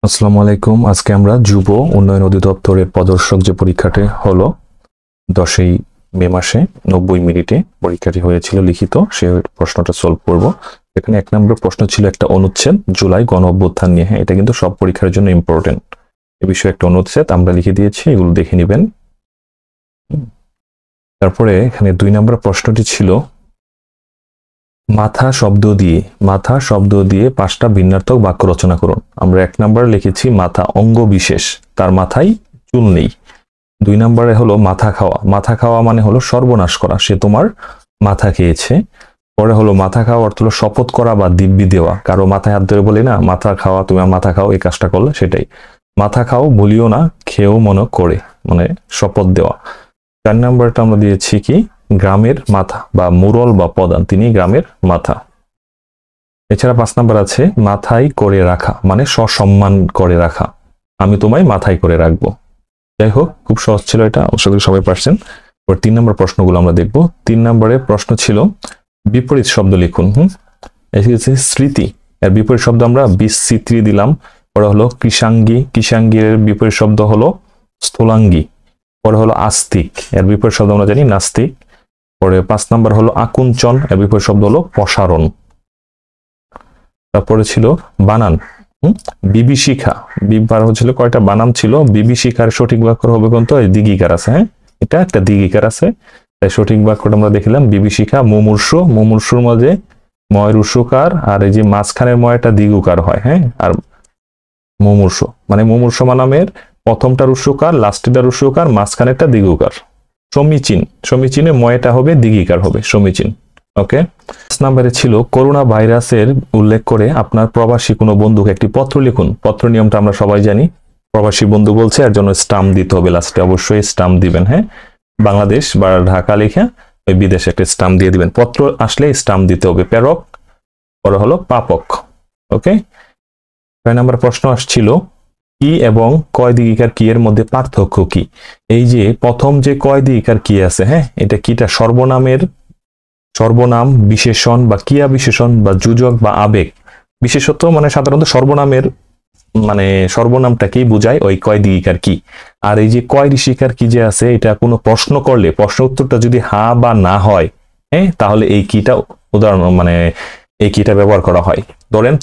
আসসালামু আলাইকুম। আজকে আমরা যুব উন্নয়ন অধিদপ্তরের প্রদর্শক যে পরীক্ষাটি হলো 10ই মে মাসে 90 মিনিটে পরীক্ষাটি হয়েছিল লিখিত, সে প্রশ্নটা সলভ করব। এখানে 1 নম্বর প্রশ্ন ছিল একটা অনুচ্ছেদ জুলাই গণ অভ্যুত্থান নিয়ে। হ্যাঁ, এটা কিন্তু সব পরীক্ষার জন্য ইম্পর্টেন্ট। এই বিষয়ে একটা অনুচ্ছেদ আমরা লিখে দিয়েছি, এগুলো দেখে নেবেন। তারপরে এখানে 2 নম্বর প্রশ্নটি ছিল মাথা শব্দ দিয়ে 5টা ভিন্নার্থক বাক্য রচনা করুন। আমরা 1 নম্বরে লিখেছি মাথা অঙ্গ বিশেষ, তার মাথায় চুল নেই। 2 নম্বরে হলো মাথা খাওয়া মানে হলো সর্বনাশ করা, সে তোমার মাথা খেয়েছে। পরে হলো মাথা খাওয়া অর্থ হলো শপথ করা বা দিব্যি দেওয়া, কারো মাথায় হাত ধরে বলি না মাথা খাওয়া, তুমি মাথা খাও, এই কাজটা করলে সেটাই। মাথা খাও বলিও না, খেয়েও মনে করে, মানে শপথ দেওয়া। 4 নম্বরটা আমরা দিয়েছি কি গ্রামের মাথা বা মুরল বা প্রধান, তিনি গ্রামের মাথা। এছাড়া 5 নম্বর আছে মাথায় করে রাখা মানে সসম্মান করে রাখা, আমি তোমায় মাথায় করে রাখবো। যাই হোক, খুব সহজ ছিল এটা, অবশ্য সবাই পারছেন। 3 নম্বর প্রশ্নগুলো আমরা দেখব। 3 নম্বরে প্রশ্ন ছিল বিপরীত শব্দ লিখুন। এসেছে স্মৃতি, এর বিপরীত শব্দ আমরা বিস্মৃতি দিলাম। পরে হলো কৃষাঙ্গীর বিপরীত শব্দ হলো স্থূলাঙ্গী। পরে হলো আস্তিক, এর বিপরীত শব্দ আমরা জানি নাস্তিক। পরে 5 নম্বর হলো আকুঞ্চন, এর বিপরীত শব্দ হলো প্রসারণ। তারপরে ছিল বানান, বিভীষিকা, বিবার হচ্ছিল কয়টা বানান ছিল, বিভীষিকার সঠিক বাক্য হবে কোনটা, দিগিকার আছে। হ্যাঁ, এটা একটা দিগিকার আছে, তাই সঠিক বাক্যটা আমরা দেখলাম বিভীষিকা। মুমূর্ষুর মাঝে ময়ের উৎসকার, আর এই যে মাঝখানের ময়টা দিগুকার হয়। হ্যাঁ, আর মুমূর্ষ মানে মুমূর্ষ নামের প্রথমটার উৎসকার, লাস্টেরটার উৎসকার, মাঝখানেরটা দিগুকার। সমীচীনে ময়টা হবে দিগিকার হবে সমীচীন। ওকে। 5 নম্বরে ছিল করোনা ভাইরাসের উল্লেখ করে আপনার প্রবাসী কোনো বন্ধুকে একটি পত্র লিখুন। পত্র নিয়মটা আমরা সবাই জানি, প্রবাসী বন্ধু বলছে এর জন্য স্টাম্প দিতে হবে, লাস্টে অবশ্যই স্টাম্প দিবেন। হ্যাঁ, বাংলাদেশ বা ঢাকা লিখে ওই বিদেশে একটা স্টাম্প দিয়ে দিবেন। পত্র আসলে স্টাম্প দিতে হবে। প্রেরক, পরে হলো পাপক। ওকে। 6 নম্বর প্রশ্ন আসছিল কি এবং কয় দিগিকার কি এর মধ্যে পার্থক্য কি। এই যে প্রথম যে কয় দিগিকার কি আছে, হ্যাঁ, এটা কিটা সর্বনাম, বিশেষণ বা ক্রিয়া বিশেষণ বা যোজক বা আবেগ। বিশেষত মানে সাধারণত সর্বনামের মানে সর্বনামটাকেই বোঝায় ওই কয় দিগিকার কি। আর এই যে কয় ঋষিকার কি যে আছে, এটা কোনো প্রশ্ন করলে প্রশ্ন উত্তরটা যদি হা বা না হয়, হ্যাঁ, তাহলে এই কিটা উদাহরণ মানে এই কিটা ব্যবহার করা হয়। ধরেন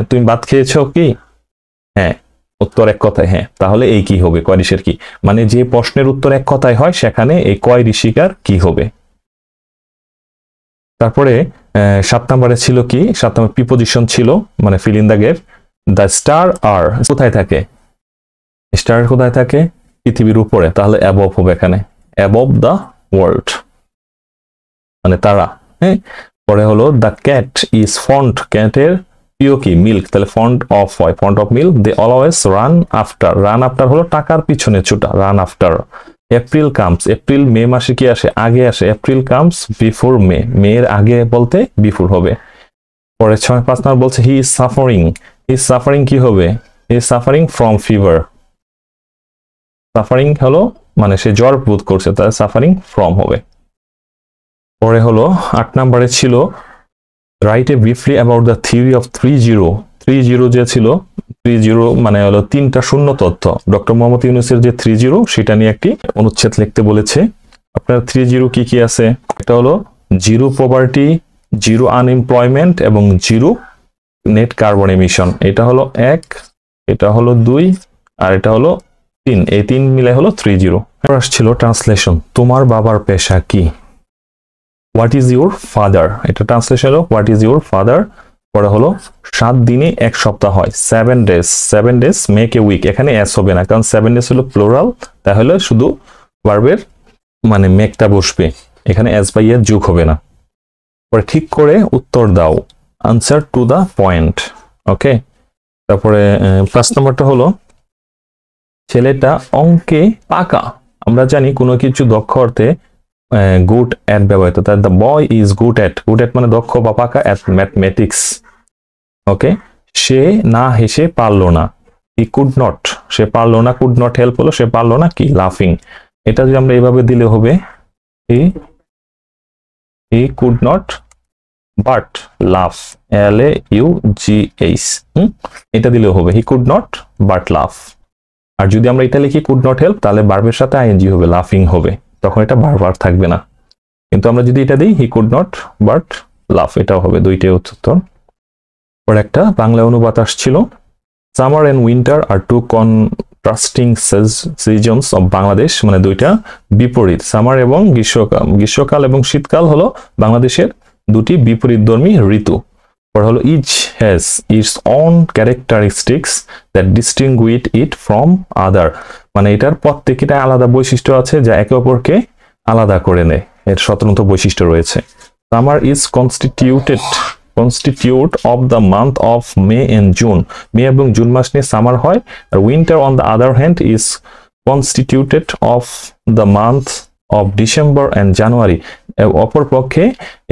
তুমি ভাত খেয়েছো কি, হ্যাঁ, উত্তর এক কথায় হ্যাঁ, তাহলে এই কি হবে, কয় ঋষির কি, মানে যে প্রশ্নের উত্তর এক কথায় হয় সেখানে এই কয় ঋষিকার কি হবে। তারপরে 7 নম্বরে ছিল কি, 7 নম্বর প্রিপোজিশন ছিল মানে fill in the gap. The star আর কোথায় থাকে, স্টার কোথায় থাকে, পৃথিবীর উপরে, তাহলে অ্যাবভ হবে এখানে, অ্যাবভ দ্য ওয়ার্ল্ড মানে তারা। হ্যাঁ, পরে হলো দ্য ক্যাট ইজ ফন্ড, ক্যাটের প্রিয় কি মিল্ক, তাহলে ফন্ড অফ হয়, fond of milk. They always run after হলো টাকার পিছনে ছুটা, run after. April comes, April May মাসে কি আসে, আগে আসে। এপ্রিল কামস বিফোর মে, এর আগে বলতে বিফোর হবে। পরে 5 নম্বর বলছে হি ইজ সাফারিং কি হবে, he is suffering from fever. Suffering হলো মানে সে জ্বর বোধ করছে, তাহলে সাফারিং ফ্রম হবে। পরে হলো 8 নম্বরে ছিল write a briefly about the theory of 30 যে ছিল, 30 মানে হলো 3টা শূন্য তথ্য। ডক্টর মোহাম্মদ ইউনূসের যে 30 সেটা নিয়ে একটি অনুচ্ছেদ লিখতে বলেছে। আপনার 30 কি কি আছে, এটা হলো জিরো পভার্টি, জিরো আনএমপ্লয়মেন্ট এবং জিরো নেট কার্বন এমিশন। এটা হলো 1, এটা হলো 2 আর এটা হলো 3, এই 3 মিলে হলো 30। আসছিল ট্রান্সলেশন, তোমার বাবার পেশা কি। হোয়াট ইজ ইউর ফাদার, এটা ট্রান্সলেশন হলো হোয়াট ইজ ইউর ফাদার। পরে হলো 7 দিনে 1 সপ্তাহ হয়, 7 ডেজ মেক এ উইক। এখানে এস হবে না, কারণ 7 ডেজ হলো প্লুরাল, তাহলে শুধু ভার্বের মানে মেকটা বসবে, এখানে এস বাই এর যোগ হবে না। পরে ঠিক করে উত্তর দাও, আনসার টু দা পয়েন্ট। ওকে। তারপরে 5 নম্বরটা হলো ছেলেটা অঙ্কে পাকা। আমরা জানি কোনো কিছু দক্ষ অর্থে গুড অ্যাট ব্যবহৃত, তাই the boy is good at মানে দক্ষ বা পাকা অ্যাট ম্যাথমেটিক্স। ওকে। সে না হেসে পারলো না, হি কুড নট, সে পারলো না, কুড নট হেল্প হলো সে পারলো না কি লাফিং। এটা যদি আমরা এইভাবে দিলে হবে হি কুড নট বাট লাফ, LAUGH, এটা দিলেও হবে, হি কুড নট বাট লাফ। আর যদি আমরা এটা লিখি কুড নট হেল্প, তাহলে ভার্বের সাথে আইএনজি হবে, লাফিং হবে, তখন এটা ভার্ব থাকবে না। কিন্তু আমরা যদি এটা দিই হি কুড নট বাট লাফ, এটাও হবে, দুইটাই উত্তর। পর একটা বাংলা অনুবাদ আসছিল, সামার এন্ড উইন্টার আর two contrasting seasons of Bangladesh, মানে দুইটা বিপরীত, সামার এবং গ্রীষ্মকাল, গ্রীষ্মকাল এবং শীতকাল হলো বাংলাদেশের দুটি বিপরীতধর্মী ঋতু। পর হলো each has its own characteristics that distinguish it from other, মানে এটার প্রত্যেকটা আলাদা বৈশিষ্ট্য আছে যা একে অপরকে আলাদা করে নেয়, এর স্বতন্ত্র বৈশিষ্ট্য রয়েছে। Summer is constitute of the month of May and June, May এবং জুন মাস নিয়ে সামার হয়। আর winter on the other hand is constituted of the month of December and January, অপর পক্ষে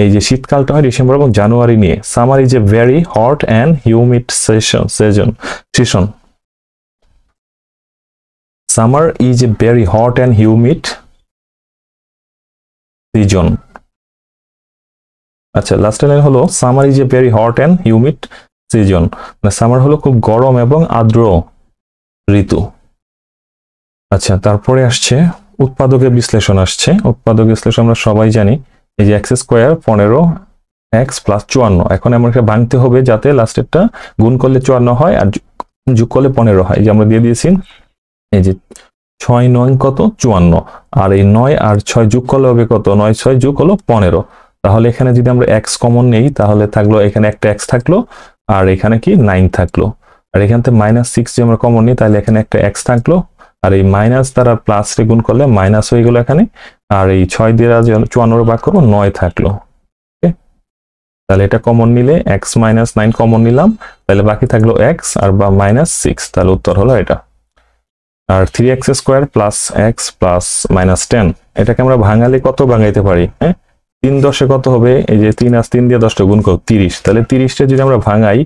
এই যে শীতকালটা হয় ডিসেম্বর এবং জানুয়ারি নিয়ে। Summer is a very hot and humid season, summer is a very hot and humid season. আচ্ছা, last line হলো summer is a very hot and humid season, মানে সামার হলো খুব গরম এবং আর্দ্র ঋতু। আচ্ছা, তারপরে আসছে উৎপাদকের বিশ্লেষণ আসছে। উৎপাদক বিশ্লেষণ আমরা সবাই জানি, এই যে x স্কোয়ার 15x প্লাস 54, এখন আমাকে ভাঙতে হবে যাতে লাস্টেরটা গুণ করলে 54 হয় আর যোগ করলে 15 হয়। যে আমরা দিয়ে দিয়েছি এই যে 6 9 কত 54, আর এই 9 আর 6 যোগ করলে হবে কত, 9 6 যোগ হলো 15। তাহলে এখানে যদি আমরা x কমন নেই তাহলে থাকলো এখানে একটা x থাকলো, আর এখানে কি 9 থাকলো, আর এখান থেকে -6 যদি আমরা কমন নিই তাহলে এখানে একটা x থাকলো, আর এই মাইনাস দ্বারা প্লাস রে গুণ করলে মাইনাস হয়ে গেল এখানে, আর এই 6 দিয়ে 54 ভাগ করবো 9 থাকলো। ওকে, তাহলে এটা কমন নিলে x - 9 কমন নিলাম, তাহলে বাকি থাকলো x আর বা -6, তাহলে উত্তর হলো এটা। আর 3x square plus x plus -10, এটাকে আমরা ভাঙালে কত ভাঙাইতে পারি? হ্যাঁ, 3 10 কত হবে, এই যে 3 আর 3 দিয়ে 10টা গুণ করো 30, তাহলে 30টা যদি আমরা ভাঙাই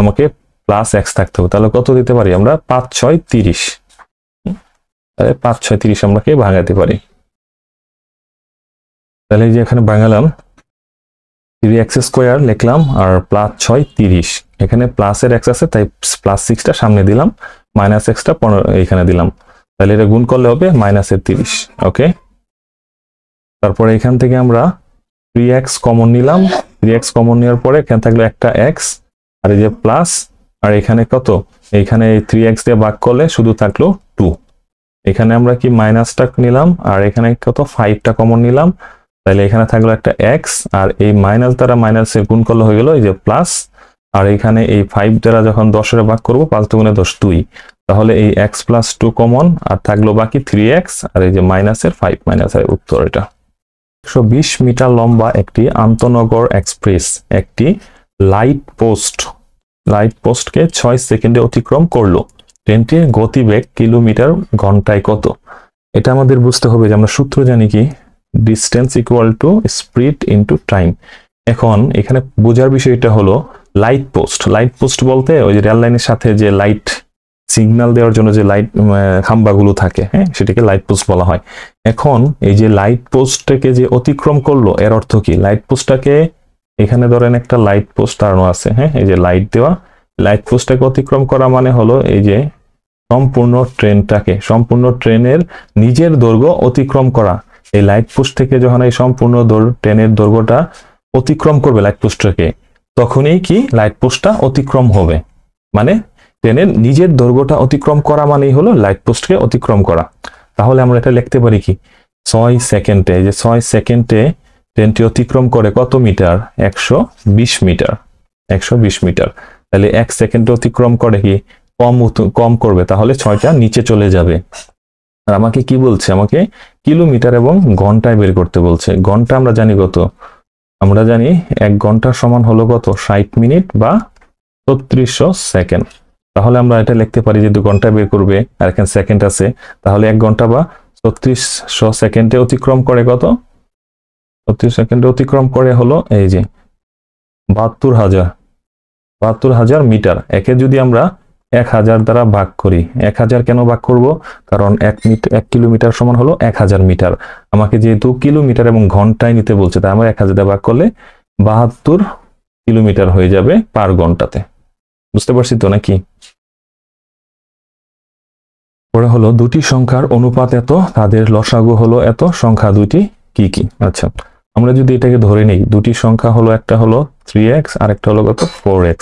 আমাকে প্লাস x থাকতে হবে, তাহলে কত দিতে পারি আমরা? 5 6 30, তাহলে 5 6 30 আমরা কে ভাঙাতে পারি। তাহলে যে এখানে ভাঙালাম 3x স্কোয়ার লিখলাম আর প্লাস 6 30, এখানে প্লাসের x আছে তাই প্লাস 6টা সামনে দিলাম, মাইনাস এক্সটা 15 এখানে দিলাম, তাহলে এটা গুণ করলে হবে -30। ওকে, তারপরে এখান থেকে আমরা 3x কমন নিলাম, 3x কমন নেওয়ার পরে এখানে থাকলো একটা x, আর এই যে প্লাস, আর এখানে কত, এইখানে 3x দিয়ে ভাগ করলে শুধু থাকলো 2, এখানে আমরা কি মাইনাসটা নিলাম, আর এখানে কত 5টা কমন নিলাম, তাহলে এখানে থাকলো একটা x, আর এই মাইনাস দ্বারা মাইনাসে গুণ করলে হয়ে গেল এই যে প্লাস, আর এখানে এই 5 দ্বারা যখন 10 এর ভাগ করব 5 দুগুণে 10 2, তাহলে এই x প্লাস 2 কমন, আর থাকলো বাকি 3x, আর এই যে মাইনাসের 5 মাইনাসের উত্তর এটা। 120 মিটার লম্বা একটি আন্তঃনগর এক্সপ্রেস একটি লাইট পোস্টকে 6 সেকেন্ডে অতিক্রম করলো, ট্রেনটির গতিবেগ কিলোমিটার ঘন্টায় কত? এটা আমাদের বুঝতে হবে যে আমরা সূত্র জানি কি, distance equal to speed into time. এখন এখানে বোঝার বিষয়টা হলো লাইট পোস্ট বলতে ওই যে রেল লাইনের সাথে যে লাইট সিগন্যাল দেওয়ার জন্য যে লাইট খাম্বাগুলো থাকে, হ্যাঁ, সেটাকে লাইট পোস্ট বলা হয়। এখন এই যে লাইট পোস্টটাকে যে অতিক্রম করলো এর অর্থ কি? লাইট পোস্টটাকে এখানে ধরেন একটা লাইট পোস্ট দাঁড়ানো আছে, হ্যাঁ, এই যে লাইট দেওয়া, লাইট পোস্টটাকে অতিক্রম করা মানে হলো এই যে সম্পূর্ণ ট্রেনের নিজের দৈর্ঘ্য অতিক্রম করা। এই লাইট পোস্ট থেকে যখন এই সম্পূর্ণ ট্রেনের দৈর্ঘ্যটা অতিক্রম করবে লাইট পোস্টটাকে, তখনই কি লাইট পোস্টটা অতিক্রম হবে, মানে ট্রেনের নিজের দৈর্ঘ্যটা অতিক্রম করা মানেই হলো লাইট পোস্টকে অতিক্রম করা। তাহলে আমরা এটা লিখতে পারি কি, 6 সেকেন্ডে, এই যে 6 সেকেন্ডে ট্রেনটি অতিক্রম করে কত মিটার? 120 metre, 120 metre. তাহলে 1 সেকেন্ডে অতিক্রম করে কি কম করবে, তাহলে 6টা নিচে চলে যাবে। আর আমাকে কি বলছে? আমাকে কিলোমিটার এবং ঘন্টায় বের করতে বলছে। ঘন্টা আমরা জানি কত, আমরা জানি 1 ঘন্টা সমান হলো কত, 60 মিনিট বা 3600 সেকেন্ড। তাহলে আমরা এটা লিখতে পারি যে 2 ঘন্টা বের করবে, আর এখানে সেকেন্ড আছে, তাহলে 1 ঘন্টা বা 3600 সেকেন্ডে অতিক্রম করে কত? 36 সেকেন্ডে অতিক্রম করে হলো এই যে 72,000 মিটার। একে যদি আমরা 1000 দ্বারা ভাগ করি, 1000 কেন ভাগ করব? কারণ 1 কিলোমিটার সমান হলো 1000 মিটার। আমাকে যেহেতু কিলোমিটার এবং ঘন্টায় নিতে বলছে, তাই আমরা 1000 দ্বারা ভাগ করলে কিলোমিটার হয়ে যাবে পার ঘন্টাতে। বুঝতে পারছি তো নাকি? পরে হলো দুটি সংখ্যার অনুপাত এত, তাদের লসাগু হলো এত, সংখ্যা দুটি কি কি? আচ্ছা, আমরা যদি এটাকে ধরে নেই, দুটি সংখ্যা হলো, একটা হলো 3x আর একটা হলো কত 4x।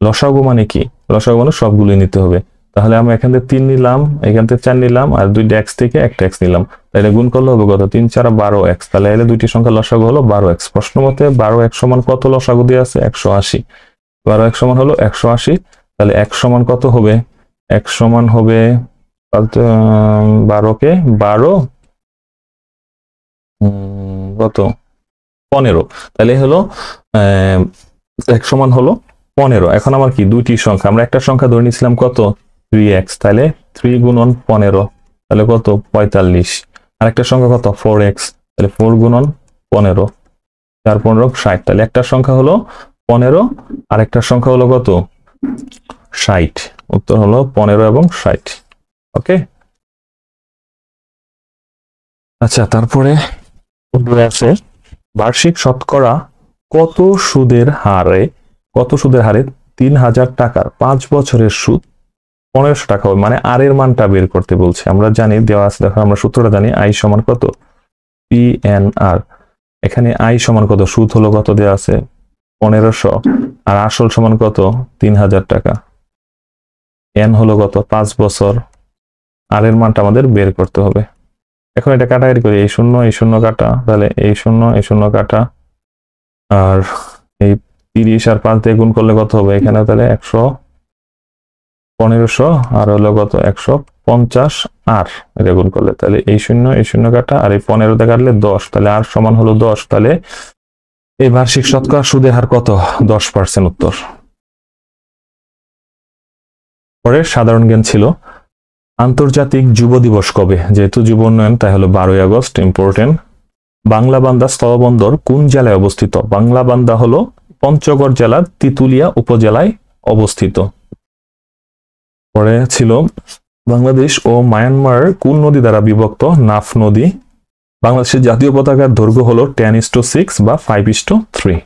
লসাগু মানে কি? লসাগু মানে সবগুলোই নিতে হবে। তাহলে আমরা এখান থেকে 3 নিলাম, এখান থেকে 4 নিলাম, আর দুইটা x থেকে একটা x নিলাম, তাহলে গুণ করলে হবে কত? 3 4 12x। তাহলে এলে দুইটি সংখ্যা লসাগু হলো 12x। প্রশ্ন মতে 12x সমান কত লসাগু দিয়ে আছে? 180। 12x সমান হলো 180। তাহলে x সমান কত হবে? x সমান হবে 12কে 12 কত 15। তাহলে হলো x সমান হলো 15। এখন আমার কি দুইটি সংখ্যা, আমরা একটা সংখ্যা ধরে নিয়েছিলাম কত 3x, তাহলে 3 গুণন 15 তাহলে কত 45। আর একটা সংখ্যা কত 4x, তাহলে 4 গুণন 15 4 15 60। তাহলে একটা সংখ্যা হলো 15 আর একটা সংখ্যা হলো কত 60। উত্তর হলো 15 এবং 60। ওকে, আচ্ছা তারপরে আছে বার্ষিক শতকরা কত সুদের হারে 3000 টাকার 5 বছরের সুদ 1500 টাকা হবে, মানে আর এর মানটা বের করতে বলছে। আমরা জানি দেওয়া আছে, দেখো আমরা সূত্রটা জানি, আই সমান কত PNR। এখানে আই সমান কত, সুদ হলো কত দেওয়া আছে 1500, আর আসল সমান কত 3000 টাকা, এন হলো কত 5 বছর, আর এর মানটা আমাদের বের করতে হবে। এখন এটা কাটাকাটি করি, এই শূন্য কাটা, তাহলে এই শূন্য কাটা, আর এই 30 আর 5 দিয়ে গুণ করলে কত হবে এখানে, তাহলে 1500 আর হলো কত 150 আর এটা গুণ করলে, তাহলে এই শূন্য কাটা, আর এই 15 দিয়ে কাটলে 10, তাহলে আর সমান হলো 10। তাহলে এই বার্ষিক শতকরা সুদের হার কত 10%। উত্তর। পরে সাধারণ জ্ঞান ছিল আন্তর্জাতিক যুব দিবস কবে? যেহেতু যুব উন্নয়ন তাই হলো 12ই আগস্ট, ইম্পর্টেন্ট। বাংলা বান্দা স্থলবন্দর কোন জেলায় অবস্থিত? বাংলা বান্দা হলো পঞ্চগড় জেলার তিতুলিয়া উপজেলায় অবস্থিত। পরে ছিল বাংলাদেশ ও মায়ানমার কোন নদী দ্বারা বিভক্ত? নাফ নদী। বাংলাদেশের জাতীয় পতাকার দৈর্ঘ্য হলো 10:6 বা 5:3।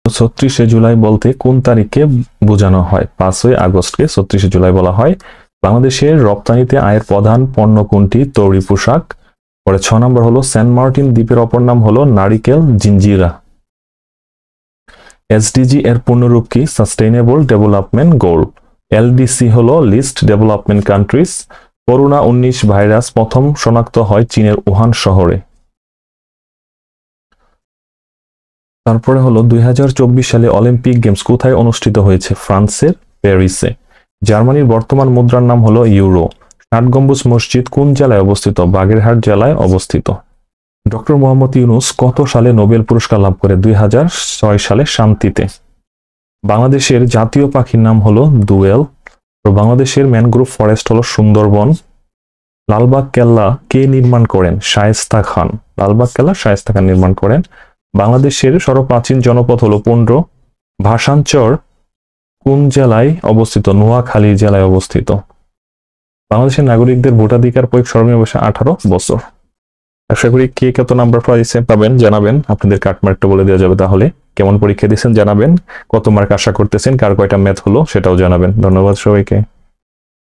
36শে জুলাই বলতে কোন তারিখকে বোঝানো হয়? 5ই আগস্টকে 36শে জুলাই বলা হয়। বাংলাদেশের রপ্তানিতে আয়ের প্রধান পণ্য কোনটি? তৈরি পোশাক। পরে 6 নম্বর হলো সেন্ট মার্টিন দ্বীপের অপর নাম হলো নারিকেল জিঞ্জিরা। এসডিজি এর পূর্ণরূপ কি? Sustainable development goal. এলডিসি হলো least development countries. Corona 19 virus প্রথম শনাক্ত হয় চীনের উহান শহরে। তারপরে হলো 2024 সালে অলিম্পিক গেমস কোথায় অনুষ্ঠিত হয়েছে? ফ্রান্সের প্যারিসে। জার্মানির বর্তমান মুদ্রার নাম হলো ইউরো। 8 গম্বুজ মসজিদ কোন জেলায় অবস্থিত? বাগেরহাট জেলায় অবস্থিত। ডক্টর মোহাম্মদ ইউনূস কত সালে নোবেল পুরস্কার লাভ করে? 2006 সালে শান্তিতে। বাংলাদেশের জাতীয় পাখির নাম হলো দোয়েল। তো বাংলাদেশের ম্যানগ্রোভ ফরেস্ট হলো সুন্দরবন। লালবাগ কেল্লা কে নির্মাণ করেন? শায়েস্তা খান। লালবাগ কেল্লা শায়েস্তা খান নির্মাণ করেন। বাংলাদেশের সর্বপ্রাচীন জনপদ হলো পুন্ড্র। ভাষাঞ্চর কোন জেলায় অবস্থিত? নোয়াখালী জেলায় অবস্থিত। বাংলাদেশের নাগরিকদের ভোটাধিকার প্রয়োগ সর্বনিম্ন বয়স 18 বছর। আশা করি কে কত নাম্বার পাবেন জানাবেন, আপনাদের কাটমার্কটা বলে দেওয়া যাবে। তাহলে কেমন পরীক্ষা দিয়েছেন জানাবেন, কত মার্ক আশা করতেছেন, কার কয়টা ম্যাথ হলো সেটাও জানাবেন। ধন্যবাদ সবাইকে।